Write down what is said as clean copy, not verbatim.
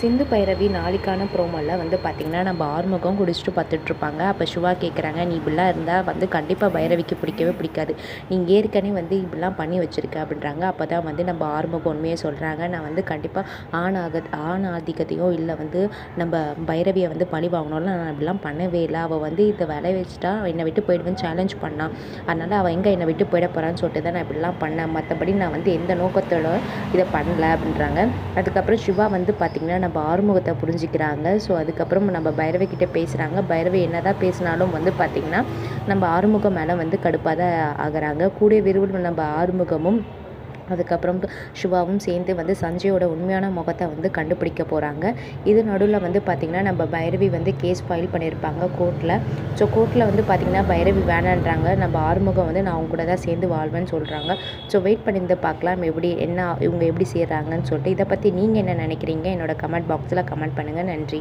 சிந்து பைரவி நாளைக்கான ப்ரோமோவில் வந்து பார்த்திங்கன்னா நம்ம ஆறுமுகம் குடிச்சிட்டு பார்த்துட்ருப்பாங்க. அப்போ சிவா கேட்குறாங்க, நீ இப்படிலாம் இருந்தால் வந்து கண்டிப்பாக பைரவிக்கு பிடிக்கவே பிடிக்காது, நீங்கள் ஏற்கனவே வந்து இப்படிலாம் பண்ணி வச்சுருக்க அப்படின்றாங்க. அப்போ தான் வந்து நம்ம ஆறுமுகம் உண்மையை சொல்கிறாங்க, நான் வந்து கண்டிப்பாக ஆணாதிக்கத்தையோ இல்லை வந்து நம்ம பைரவியை வந்து பழி வாங்கணும்ல, நான் இப்படிலாம் பண்ணவே இல்லை. அவள் வந்து இதை விளைய வச்சுட்டா என்னை விட்டு போயிடுவேன்னு சேலஞ்ச் பண்ணான். அதனால் அவள் எங்கே என்னை விட்டு போயிட போகிறான்னு சொல்லிட்டு தான் நான் இப்படிலாம் பண்ணேன், மற்றபடி நான் வந்து எந்த நோக்கத்தோட இதை பண்ணல அப்படின்றாங்க. அதுக்கப்புறம் சிவா வந்து பார்த்திங்கன்னா நம்ம ஆறுமுகத்தை புரிஞ்சிக்கிறாங்க. ஸோ அதுக்கப்புறம் நம்ம பைரவி கிட்டே பேசுகிறாங்க. பைரவி என்ன தான் பேசினாலும் வந்து பார்த்திங்கன்னா நம்ம ஆறுமுகம் மேலே வந்து கடுப்பாக தான் ஆகிறாங்க. கூடிய விரைவில் நம்ம ஆறுமுகமும் அதுக்கப்புறம் சிவாவும் சேர்ந்து வந்து சஞ்சயோட உண்மையான முகத்தை வந்து கண்டுபிடிக்க போகிறாங்க. இது நடுவில் வந்து பார்த்திங்கன்னா நம்ம பைரவி வந்து கேஸ் ஃபைல் பண்ணியிருப்பாங்க கோர்ட்டில். ஸோ கோர்ட்டில் வந்து பார்த்திங்கன்னா பைரவி வேணான்றாங்க. நம்ம ஆறுமுகம் வந்து நான் அவங்க கூட தான் சேர்ந்து வாழ்வேன்னு சொல்கிறாங்க. ஸோ வெயிட் பண்ணியிருந்து பார்க்கலாம் இவங்க எப்படி செய்கிறாங்கன்னு சொல்லிட்டு. இதை பற்றி நீங்கள் என்ன நினைக்கிறீங்க? என்னோட கமெண்ட் பாக்ஸில் கமெண்ட் பண்ணுங்கள். நன்றி.